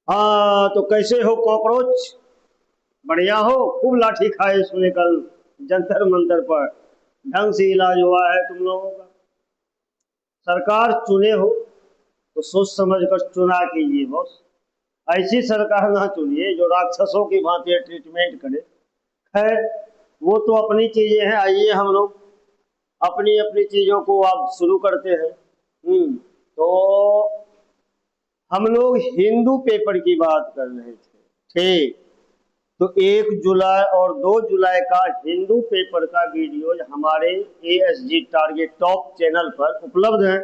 हाँ तो कैसे हो कॉकरोच? बढ़िया हो? खूब लाठी खाए सुने कल जंतर मंतर पर। ढंग से इलाज हुआ है तुम लोगों का। सरकार चुने हो तो सोच समझ कर चुना कीजिए बॉस। ऐसी सरकार ना चुनिए जो राक्षसों की भांति ट्रीटमेंट करे। खैर, वो तो अपनी चीजें हैं। आइए हम लोग अपनी अपनी चीजों को आप शुरू करते हैं। तो हम लोग हिंदू पेपर की बात कर रहे थे। ठीक। तो 1 जुलाई और 2 जुलाई का हिंदू पेपर का वीडियो हमारे ASG टारगेट टॉप चैनल पर उपलब्ध है।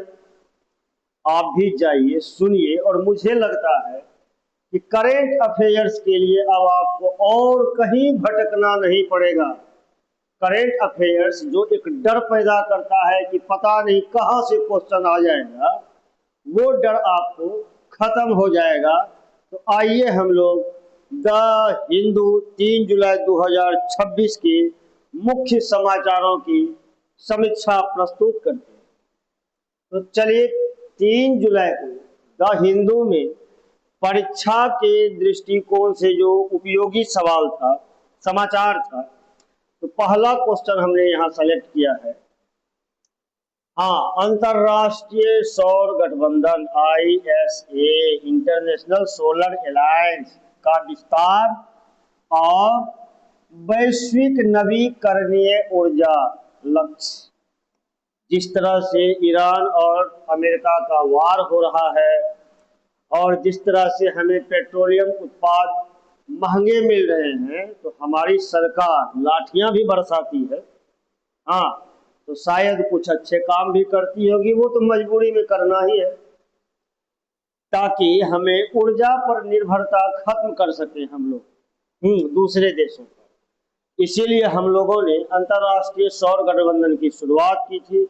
आप भी जाइए, सुनिए। और मुझे लगता है कि करेंट अफेयर्स के लिए अब आपको और कहीं भटकना नहीं पड़ेगा। करेंट अफेयर्स जो एक डर पैदा करता है कि पता नहीं कहां से क्वेश्चन आ जाएगा, वो डर आपको खत्म हो जाएगा। तो आइए हम लोग द हिंदू 3 जुलाई 2026 के मुख्य समाचारों की समीक्षा प्रस्तुत करते हैं। तो चलिए, 3 जुलाई को द हिंदू में परीक्षा के दृष्टिकोण से जो उपयोगी सवाल था, समाचार था, तो पहला क्वेश्चन हमने यहाँ सेलेक्ट किया है। हाँ, अंतरराष्ट्रीय सौर गठबंधन ISA इंटरनेशनल सोलर अलायंस का विस्तार और वैश्विक नवीकरणीय ऊर्जा लक्ष्य। जिस तरह से ईरान और अमेरिका का वार हो रहा है और जिस तरह से हमें पेट्रोलियम उत्पाद महंगे मिल रहे हैं, तो हमारी सरकार लाठियां भी बरसाती है। हाँ, तो शायद कुछ अच्छे काम भी करती होगी, वो तो मजबूरी में करना ही है, ताकि हमें ऊर्जा पर निर्भरता खत्म कर सके हम लोग दूसरे देशों पर। इसीलिए हम लोगों ने अंतर्राष्ट्रीय सौर गठबंधन की शुरुआत की थी।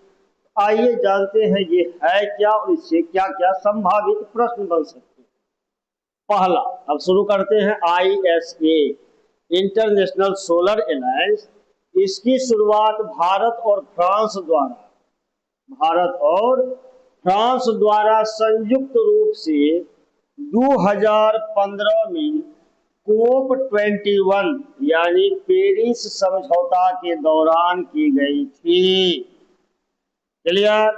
आइए जानते हैं ये है क्या और इससे क्या क्या संभावित प्रश्न बन सकते हैं। पहला, अब शुरू करते हैं ISA इंटरनेशनल सोलर अलायंस। इसकी शुरुआत भारत और फ्रांस द्वारा संयुक्त रूप से 2015 में COP21 यानी पेरिस समझौता के दौरान की गई थी। क्लियर?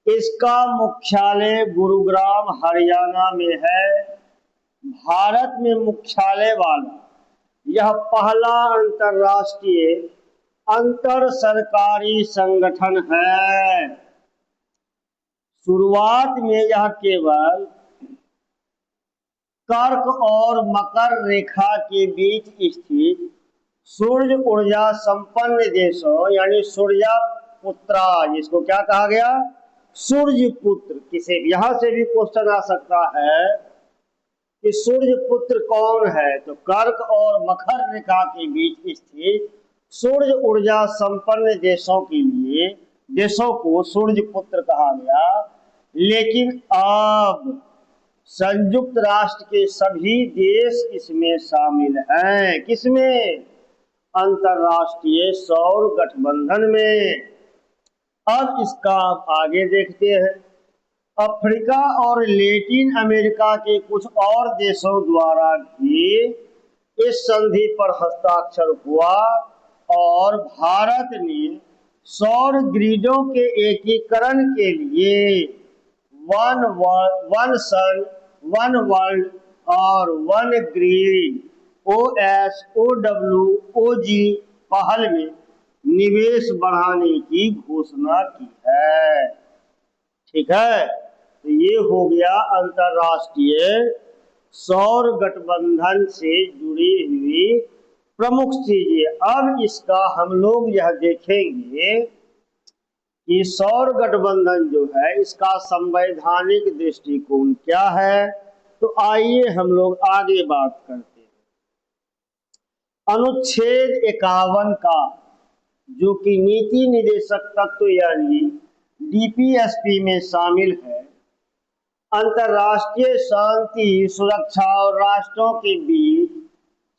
इसका मुख्यालय गुरुग्राम हरियाणा में है। भारत में मुख्यालय वाला यह पहला अंतरराष्ट्रीय अंतर सरकारी संगठन है। शुरुआत में यह केवल कर्क और मकर रेखा के बीच स्थित सूर्य ऊर्जा संपन्न देशों यानी सूर्य पुत्रा, जिसको क्या कहा गया, सूर्य पुत्र। किसी यहां से भी क्वेश्चन आ सकता है कि सूर्य पुत्र कौन है, तो कर्क और मकर रेखा के बीच स्थित सूर्य ऊर्जा संपन्न देशों को सूर्य पुत्र कहा गया। लेकिन अब संयुक्त राष्ट्र के सभी देश इसमें शामिल हैं। किसमें? अंतरराष्ट्रीय सौर गठबंधन में। अब इसका आगे देखते हैं। अफ्रीका और लैटिन अमेरिका के कुछ और देशों द्वारा भी इस संधि पर हस्ताक्षर हुआ और भारत ने सौर ग्रिडों के एकीकरण के लिए वन सन, वन वर्ल्ड और वन ग्रिड OSOWOG पहल में निवेश बढ़ाने की घोषणा की है। ठीक है, तो ये हो गया अंतरराष्ट्रीय सौर गठबंधन से जुड़ी हुई प्रमुख चीजें। अब इसका हम लोग यह देखेंगे कि सौर गठबंधन जो है इसका संवैधानिक दृष्टिकोण क्या है। तो आइए हम लोग आगे बात करते हैं। अनुच्छेद 51 का, जो कि नीति निदेशक तत्व यानी DPSP में शामिल है, अंतरराष्ट्रीय शांति, सुरक्षा और राष्ट्रों के बीच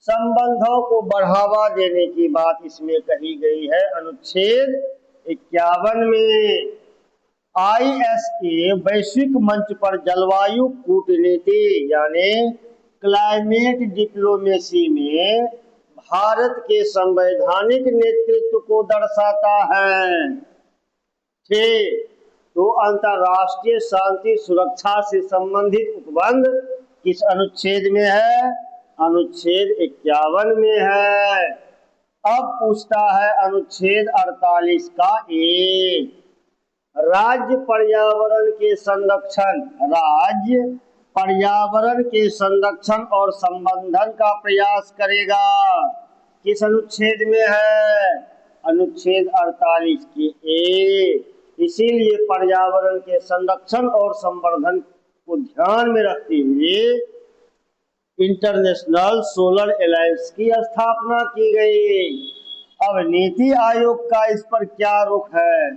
संबंधों को बढ़ावा देने की बात इसमें कही गई है अनुच्छेद 51 में। ISA वैश्विक मंच पर जलवायु कूटनीति यानी क्लाइमेट डिप्लोमेसी में भारत के संवैधानिक नेतृत्व को दर्शाता है। ठीक, तो अंतरराष्ट्रीय शांति सुरक्षा से संबंधित उपबंध किस अनुच्छेद में है? अनुच्छेद 51 में है। अब पूछता है अनुच्छेद 48 का ए, राज्य पर्यावरण के संरक्षण और संवर्धन का प्रयास करेगा। किस अनुच्छेद में है? अनुच्छेद 48 के ए। इसीलिए पर्यावरण के संरक्षण और संवर्धन को ध्यान में रखते हुए इंटरनेशनल सोलर अलायंस की स्थापना की गई। अब नीति आयोग का इस पर क्या रुख है?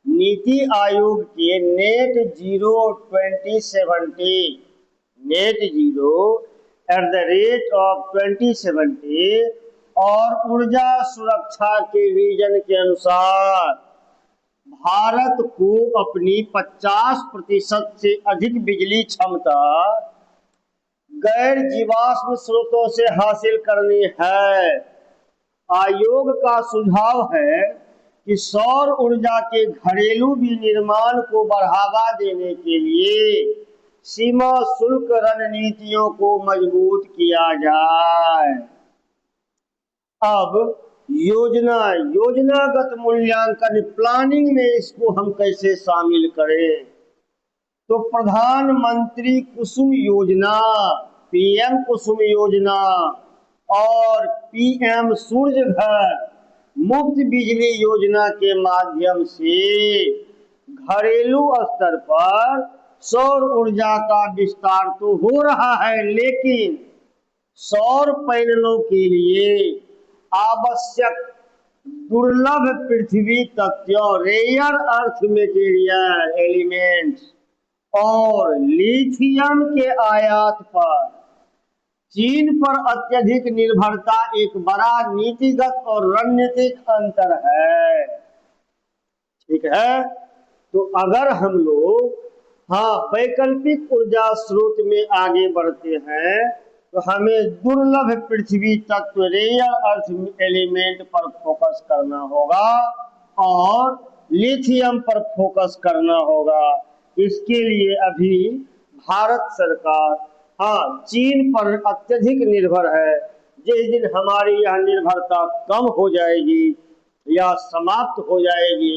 नीति आयोग के नेट जीरो 2070 और ऊर्जा सुरक्षा के विजन के अनुसार भारत को अपनी 50% से अधिक बिजली क्षमता गैर जीवाश्म स्रोतों से हासिल करनी है। आयोग का सुझाव है कि सौर ऊर्जा के घरेलू विनिर्माण को बढ़ावा देने के लिए सीमा शुल्क रणनीतियों को मजबूत किया जाए। अब योजनागत मूल्यांकन प्लानिंग में इसको हम कैसे शामिल करें? तो प्रधानमंत्री कुसुम योजना, PM कुसुम योजना और PM सूर्य घर मुफ्त बिजली योजना के माध्यम से घरेलू स्तर पर सौर ऊर्जा का विस्तार तो हो रहा है, लेकिन सौर पैनलों के लिए आवश्यक दुर्लभ पृथ्वी तत्वों रेयर अर्थ मटेरियल एलिमेंट्स और लिथियम के आयात पर चीन पर अत्यधिक निर्भरता एक बड़ा नीतिगत और रणनीतिक अंतर है। ठीक है, तो अगर हम लोग वैकल्पिक ऊर्जा स्रोत में आगे बढ़ते हैं तो हमें दुर्लभ पृथ्वी तत्व रेयर अर्थ एलिमेंट पर फोकस करना होगा और लिथियम पर फोकस करना होगा। इसके लिए अभी भारत सरकार चीन पर अत्यधिक निर्भर है। जिस दिन हमारी यह निर्भरता कम हो जाएगी या समाप्त हो जाएगी,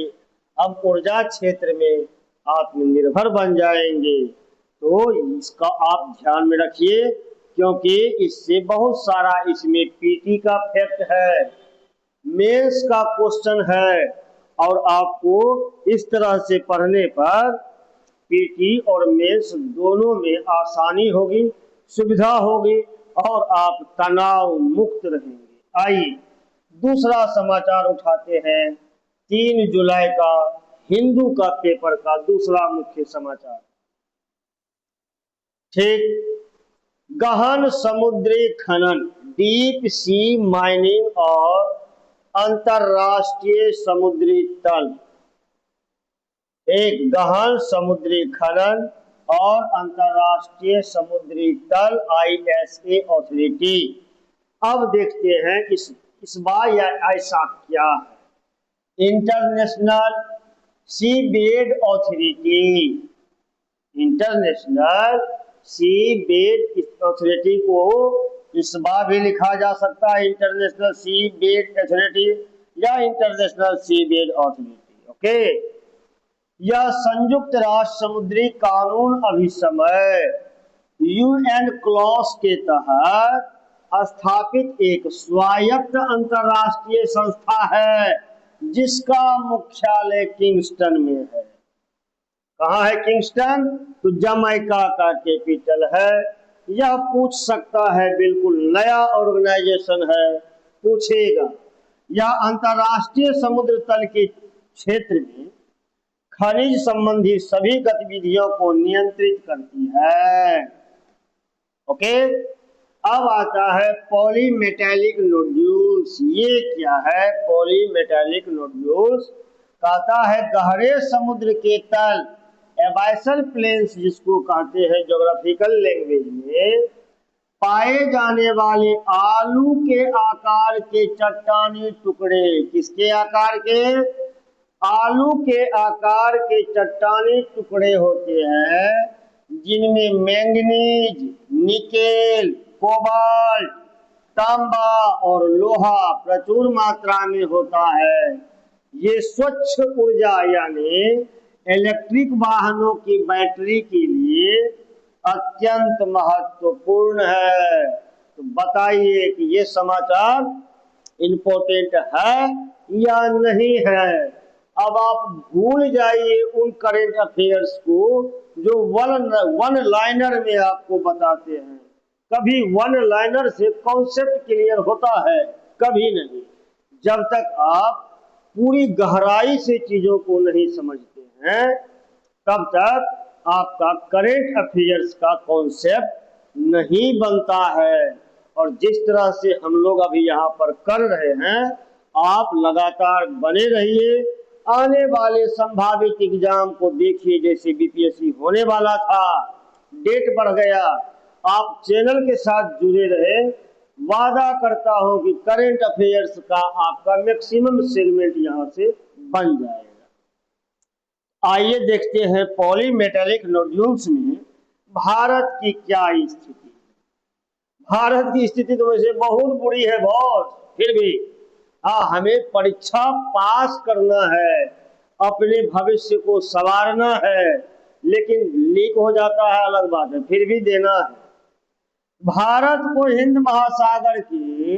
हम ऊर्जा क्षेत्र में आत्मनिर्भर बन जाएंगे। तो इसका आप ध्यान में रखिए, क्योंकि इससे बहुत सारा इसमें पीटी का फैक्ट है, मेंस का क्वेश्चन है, और आपको इस तरह से पढ़ने पर पीटी और मेंस दोनों में आसानी होगी, सुविधा होगी और आप तनाव मुक्त रहेंगे। आइए दूसरा समाचार उठाते हैं, 3 जुलाई का हिंदू का पेपर का दूसरा मुख्य समाचार। ठीक, गहन समुद्री खनन, डीप सी माइनिंग और अंतरराष्ट्रीय समुद्री तल। एक गहन समुद्री खनन और अंतरराष्ट्रीय समुद्री तल ISA अथॉरिटी। अब देखते हैं इस बार ऐसा क्या है। International seabed authority, international seabed authority को इस बार भी लिखा जा सकता है इंटरनेशनल सीबेड अथॉरिटी या इंटरनेशनल सीबेड अथॉरिटी। ओके, यह संयुक्त राष्ट्र समुद्री कानून अभिसमय UN क्लॉज के तहत स्थापित एक स्वायत्त अंतरराष्ट्रीय संस्था है जिसका मुख्यालय किंगस्टन में है। कहाँ है किंगस्टन? तो जमैका का कैपिटल है। यह पूछ सकता है, बिल्कुल नया ऑर्गेनाइजेशन है, पूछेगा। यह अंतरराष्ट्रीय समुद्र तल के क्षेत्र में खनिज संबंधी सभी गतिविधियों को नियंत्रित करती है। ओके, अब आता है पॉलीमेटैलिक नोड्यूल्स। ये क्या है? पॉलीमेटैलिक नोड्यूल्स कहता है गहरे समुद्र के तल, एबाइसल प्लेन्स जिसको कहते हैं ज्योग्राफिकल लैंग्वेज में, पाए जाने वाले आलू के आकार के चट्टानी टुकड़े। किसके आकार के? आलू के आकार के चट्टानी टुकड़े होते हैं, जिनमें मैंगनीज, निकेल, कोबाल्ट, तांबा और लोहा प्रचुर मात्रा में होता है। ये स्वच्छ ऊर्जा यानी इलेक्ट्रिक वाहनों की बैटरी के लिए अत्यंत महत्वपूर्ण है। तो बताइए कि ये समाचार इम्पोर्टेंट है या नहीं है। अब आप भूल जाइए उन करंट अफेयर्स को जो वन लाइनर में आपको बताते हैं। कभी वन लाइनर से कॉन्सेप्ट क्लियर होता है? कभी नहीं। जब तक आप पूरी गहराई से चीजों को नहीं समझते हैं, तब तक आपका करंट अफेयर्स का कॉन्सेप्ट नहीं बनता है। और जिस तरह से हम लोग अभी यहाँ पर कर रहे हैं, आप लगातार बने रहिए। आने वाले संभावित एग्जाम को देखिए, जैसे बीपीएससी होने वाला था, डेट बढ़ गया। आप चैनल के साथ जुड़े रहे। वादा करता हूं कि करंट अफेयर्स का आपका मैक्सिमम सेगमेंट यहां से बन जाएगा। आइए देखते हैं पॉलीमेटेलिक नोड्यूल्स में भारत की क्या स्थिति है। भारत की स्थिति तो वैसे बहुत बुरी है बॉस, फिर भी हमें परीक्षा पास करना है, अपने भविष्य को संवारना है। लेकिन लीक हो जाता है अलग बात है, फिर भी देना है। भारत को हिंद महासागर की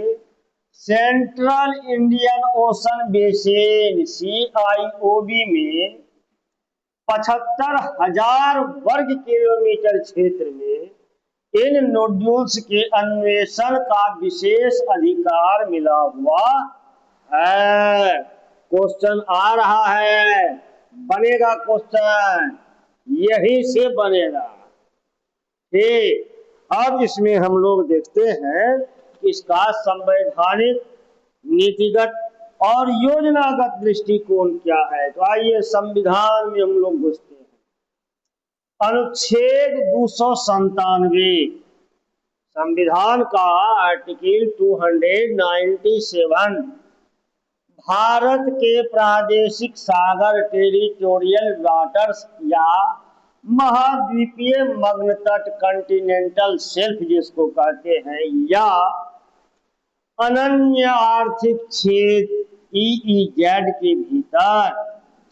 central Indian ocean basin CIOB में 75,000 वर्ग किलोमीटर क्षेत्र में इन नोड्यूल्स के अन्वेषण का विशेष अधिकार मिला हुआ है। क्वेश्चन आ रहा है, बनेगा क्वेश्चन, यही से बनेगा। ठीक, अब इसमें हम लोग देखते हैं इसका संवैधानिक, नीतिगत और योजनागत दृष्टिकोण क्या है। तो आइए संविधान में हम लोग घुसते हैं। अनुच्छेद 297 संविधान का आर्टिकल 297 भारत के प्रादेशिक सागर, टेरिटोरियल वाटर्स या महाद्वीपीय मग्न तट, कॉन्टिनेंटल शेल्फ जिसको कहते हैं, या अनन्य आर्थिक क्षेत्र EEZ के भीतर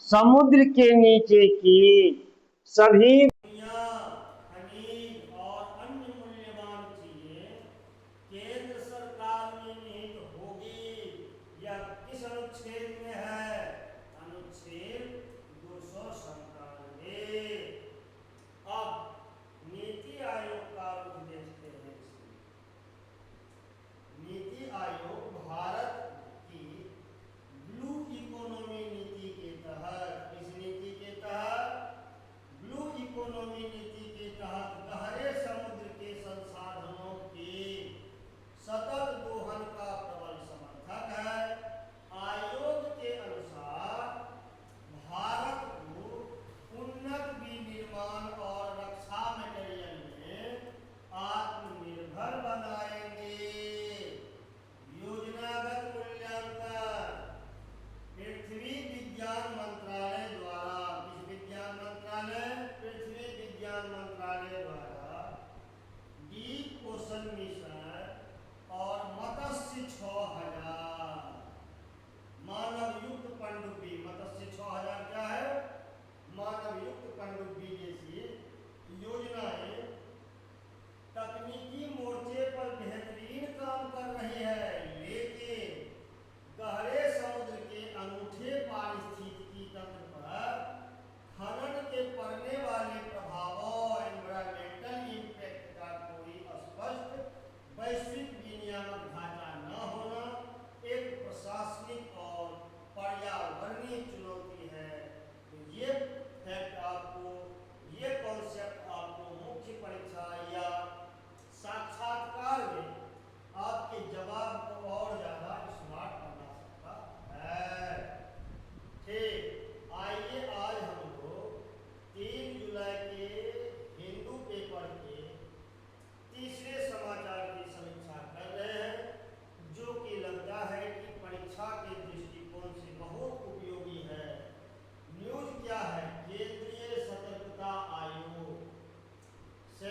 समुद्र के नीचे की सभी खनिज और अन्य मूल्यवान चीजें केंद्र सरकार में निहित होगी। यह किस अनुच्छेद में है? अनुच्छेद 297। अब नीति आयोग का रुख देखते हैं। नीति आयोग भारत की ब्लू इकोनॉमी नीति के तहत, इस नीति के तहत blue economy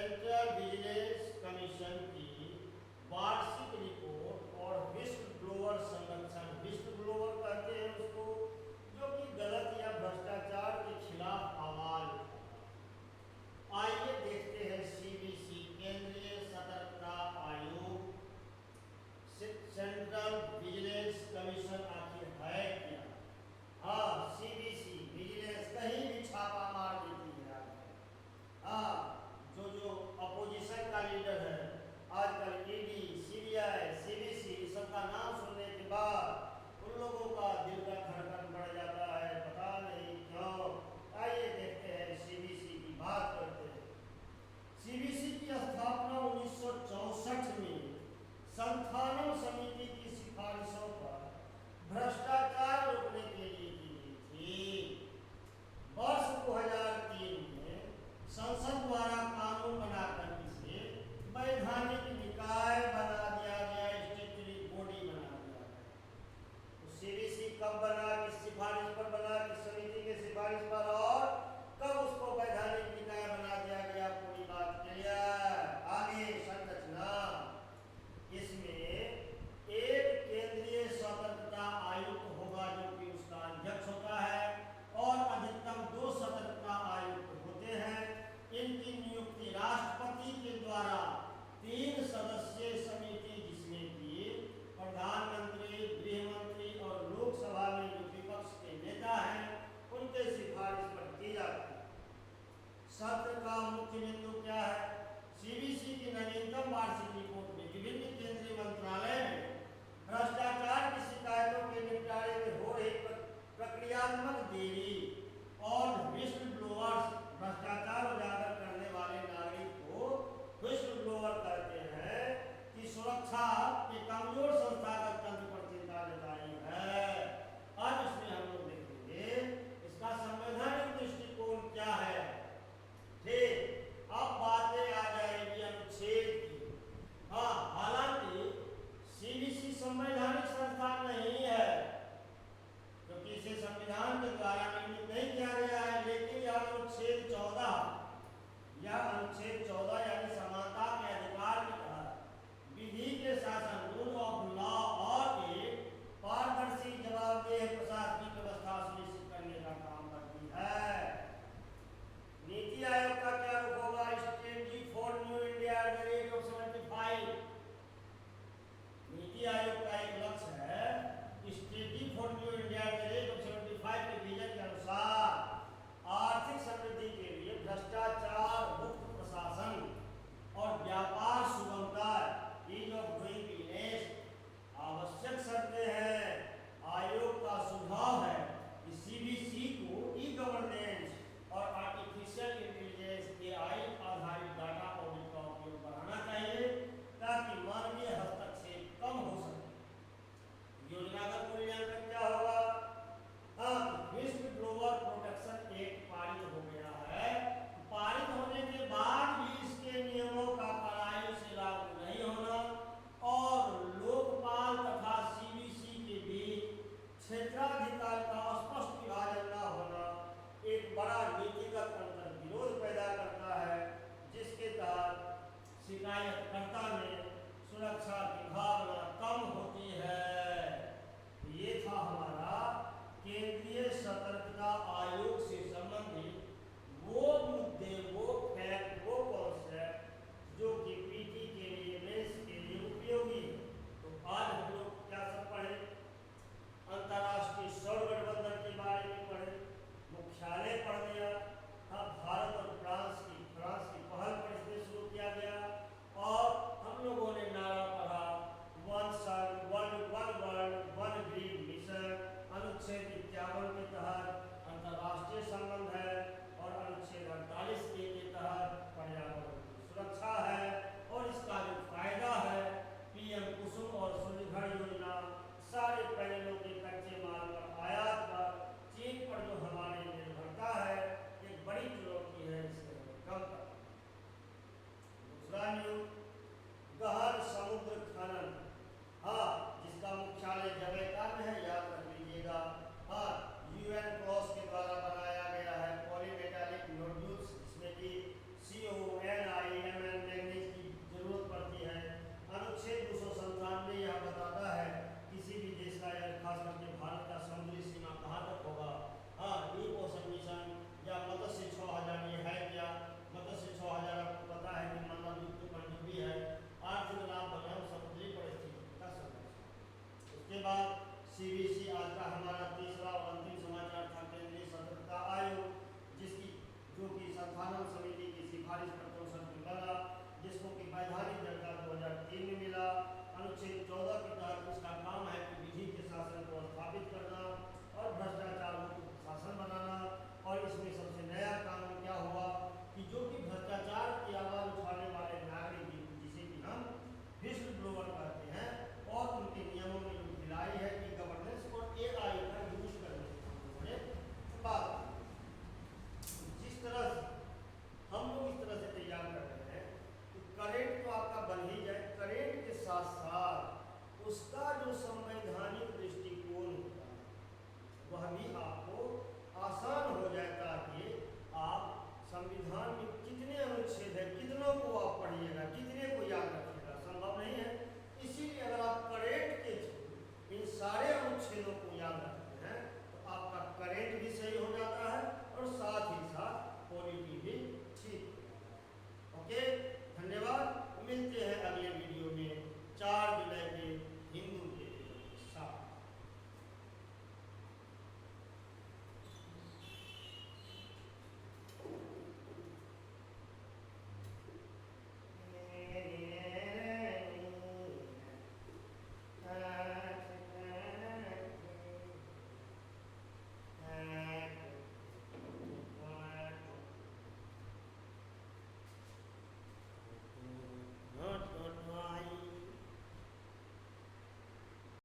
central vigilance commission की वार्षिक रिपोर्ट और विस्ल ब्लोअर संरक्षण